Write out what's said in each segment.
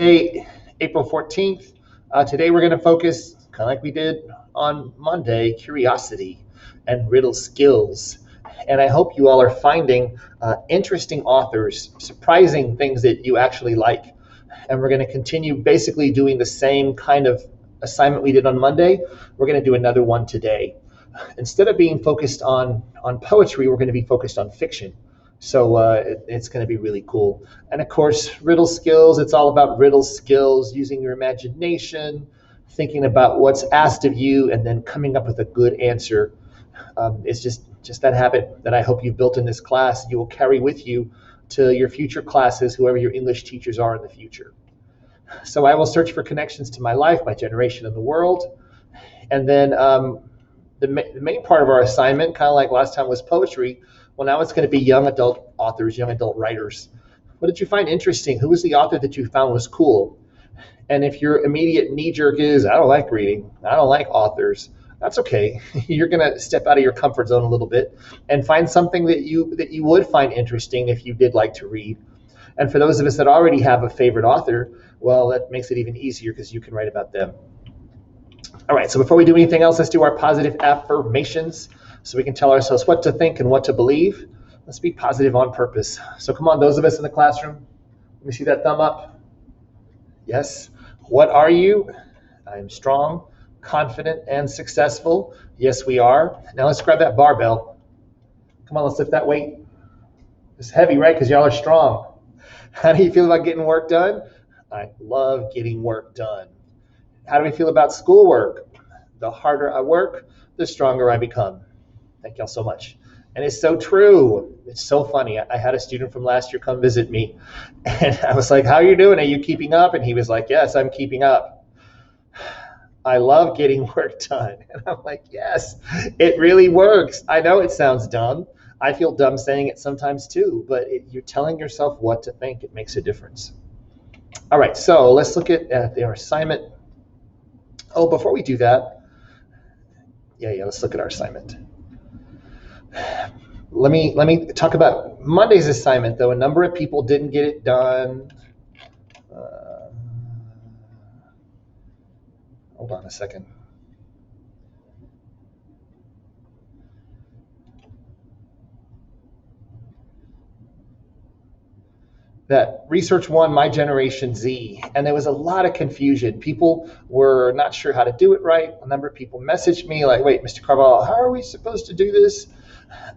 Hey, April 14th. Today we're going to focus, kind of like we did on Monday, curiosity and riddle skills. And I hope you all are finding interesting authors, surprising things that you actually like. And we're going to continue basically doing the same kind of assignment we did on Monday. We're going to do another one today. Instead of being focused on poetry, we're going to be focused on fiction. So it's going to be really cool. And of course, riddle skills, it's all about riddle skills, using your imagination, thinking about what's asked of you, and then coming up with a good answer. It's just that habit that I hope you've built in this class. You will carry with you to your future classes, whoever your English teachers are in the future. So I will search for connections to my life, my generation, and the world. And then the main part of our assignment, kind of like last time, was poetry. Well, now it's going to be young adult authors, young adult writers. What did you find interesting? Who was the author that you found was cool? And if your immediate knee-jerk is, I don't like reading, I don't like authors, that's okay. You're going to step out of your comfort zone a little bit and find something that you would find interesting if you did like to read. And for those of us that already have a favorite author, well, that makes it even easier because you can write about them. All right, so before we do anything else, let's do our positive affirmations so we can tell ourselves what to think and what to believe. Let's be positive on purpose. So come on, those of us in the classroom, let me see that thumb up. Yes. What are you? I am strong, confident, and successful. Yes, we are. Now let's grab that barbell. Come on, let's lift that weight. It's heavy, right? Because y'all are strong. How do you feel about getting work done? I love getting work done. How do we feel about schoolwork? The harder I work, the stronger I become. Thank y'all so much. And it's so true. It's so funny. I had a student from last year come visit me, and I was like, how are you doing? Are you keeping up? And he was like, yes, I'm keeping up. I love getting work done. And I'm like, yes, it really works. I know it sounds dumb. I feel dumb saying it sometimes too, but you're telling yourself what to think. It makes a difference. All right, so let's look at our assignment. Oh, before we do that, let's look at our assignment. Let me talk about Monday's assignment, though. A number of people didn't get it done. Hold on a second. That research won My Generation Z, and there was a lot of confusion. People were not sure how to do it right. A number of people messaged me like, wait, Mr. Carvalho, how are we supposed to do this?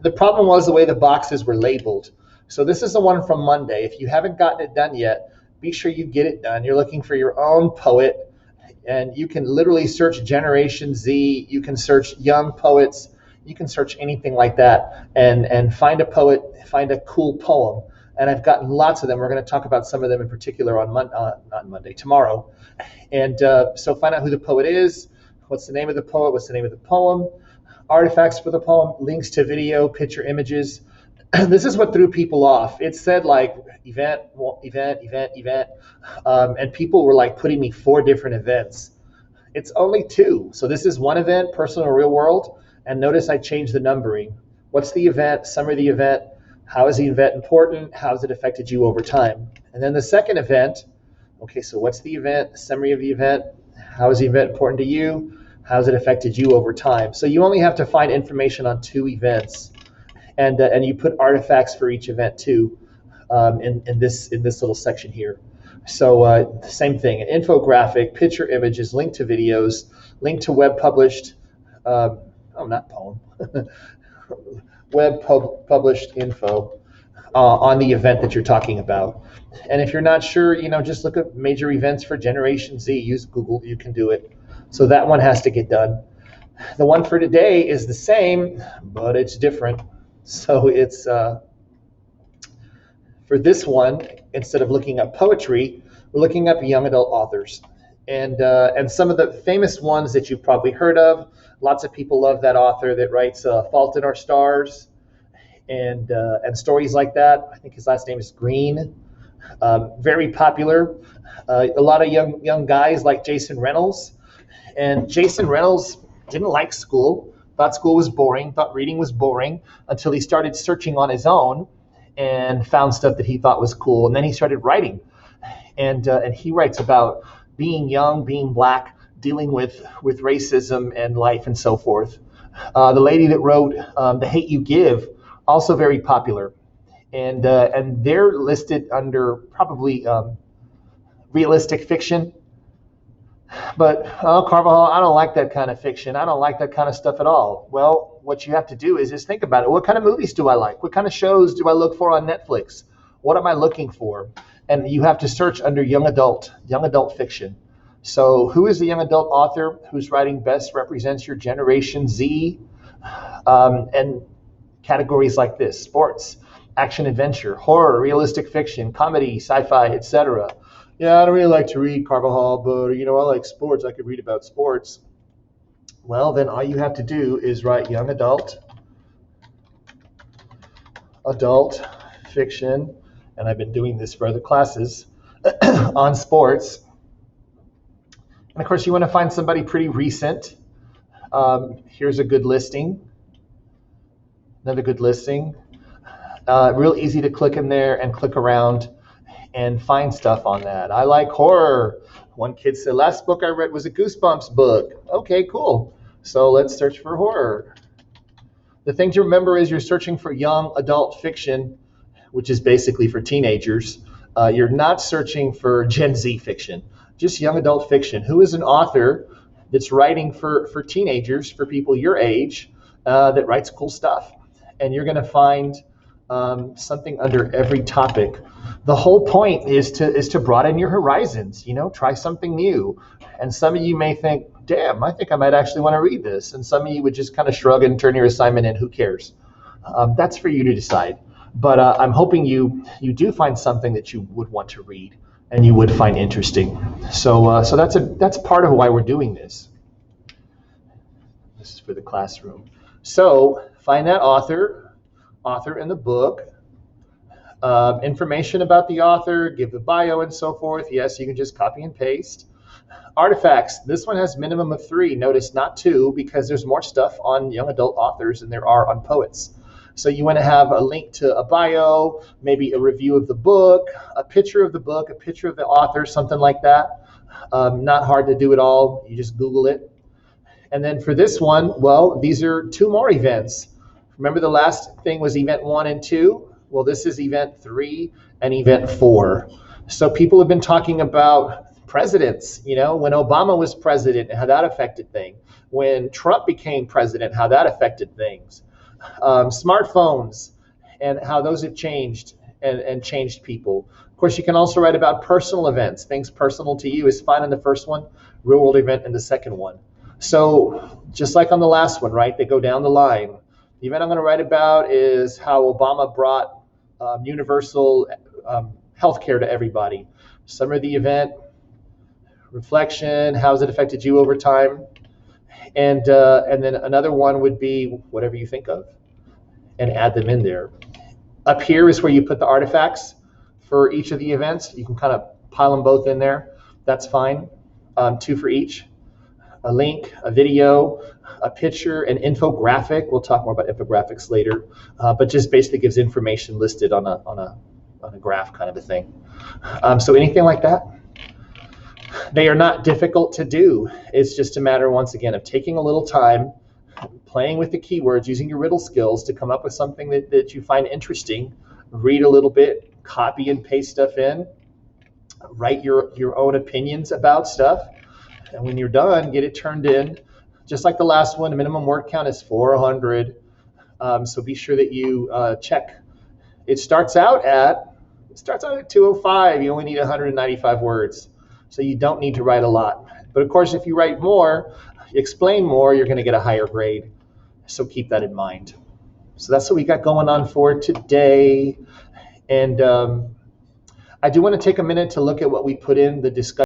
The problem was the way the boxes were labeled. So this is the one from Monday. If you haven't gotten it done yet, be sure you get it done. You're looking for your own poet, and you can literally search Generation Z. You can search young poets. You can search anything like that and find a poet, find a cool poem. And I've gotten lots of them. We're going to talk about some of them in particular on not Monday, tomorrow. And so find out who the poet is, what's the name of the poet, what's the name of the poem, artifacts for the poem, links to video, picture images. This is what threw people off. It said like event, and people were like putting me 4 different events. It's only 2. So this is one event, personal real world, and notice I changed the numbering. What's the event, summary of the event, how is the event important, how has it affected you over time? And then the second event, okay, so what's the event, summary of the event, how is the event important to you, how has it affected you over time? So you only have to find information on 2 events, and you put artifacts for each event too, in this little section here. So same thing, an infographic, picture images, link to videos, link to web published, not poem, web published info on the event that you're talking about. And if you're not sure, just look at major events for Generation Z. Use Google, you can do it. So that one has to get done. The one for today is the same, but it's different. So it's for this one, instead of looking up poetry, we're looking up young adult authors. And some of the famous ones that you've probably heard of. Lots of people love that author that writes Fault in Our Stars and stories like that. I think his last name is Green. Very popular. A lot of young guys like Jason Reynolds. And Jason Reynolds didn't like school, thought school was boring, thought reading was boring, until he started searching on his own and found stuff that he thought was cool. And then he started writing. and he writes about being young, being black, dealing with racism and life and so forth. The lady that wrote The Hate You Give, also very popular, and they're listed under probably realistic fiction. But Carvajal, I don't like that kind of fiction. I don't like that kind of stuff at all. Well, what you have to do is just think about it. What kind of movies do I like? What kind of shows do I look for on Netflix? What am I looking for? And you have to search under young adult fiction. So who is the young adult author whose writing best represents your Generation Z? And categories like this: sports, action adventure, horror, realistic fiction, comedy, sci-fi, etc. Yeah, I don't really like to read, Carvajal, but I like sports. I could read about sports. Well, then all you have to do is write young adult fiction, and I've been doing this for other classes on sports. And of course, you want to find somebody pretty recent. Here's a good listing. Another good listing. Real easy to click in there and click around and find stuff on that. I like horror. One kid said, last book I read was a Goosebumps book. Okay, cool. So let's search for horror. The thing to remember is you're searching for young adult fiction, which is basically for teenagers. You're not searching for Gen Z fiction, just young adult fiction. Who is an author that's writing for teenagers, for people your age, that writes cool stuff? And you're going to find something under every topic. The whole point is to broaden your horizons. Try something new. And some of you may think, damn, I think I might actually want to read this. And some of you would just kind of shrug and turn your assignment in. Who cares? That's for you to decide. But I'm hoping you do find something that you would want to read and you would find interesting. So that's part of why we're doing this. This is for the classroom. So find that author in the book, information about the author, give the bio and so forth. Yes, you can just copy and paste. Artifacts. This one has minimum of 3. Notice not 2, because there's more stuff on young adult authors than there are on poets. So you want to have a link to a bio, maybe a review of the book, a picture of the book, a picture of the author, something like that. Not hard to do at all. You just Google it. And then for this one, well, these are 2 more events. Remember the last thing was event 1 and 2? Well, this is event 3 and event 4. So people have been talking about presidents, when Obama was president and how that affected things. When Trump became president, how that affected things. Smartphones and how those have changed and changed people. Of course, you can also write about personal events. Things personal to you is fine in the first one, real world event in the second one. So just like on the last one, right? They go down the line. The event I'm going to write about is how Obama brought universal health care to everybody. Summary of the event, reflection, how has it affected you over time? And then another one would be whatever you think of and add them in there. Up here is where you put the artifacts for each of the events. You can kind of pile them both in there. That's fine. 2 for each. A link, a video, a picture, an infographic. We'll talk more about infographics later, but just basically gives information listed on a graph kind of a thing. So anything like that. They are not difficult to do. It's just a matter, once again, of taking a little time, playing with the keywords, using your riddle skills to come up with something that you find interesting. Read a little bit, copy and paste stuff in, write your own opinions about stuff. And when you're done, get it turned in. Just like the last one, the minimum word count is 400. So be sure that you check. It starts out at 205. You only need 195 words. So you don't need to write a lot. But of course, if you write more, you explain more, you're going to get a higher grade. So keep that in mind. So that's what we got going on for today. And I do want to take a minute to look at what we put in the discussion.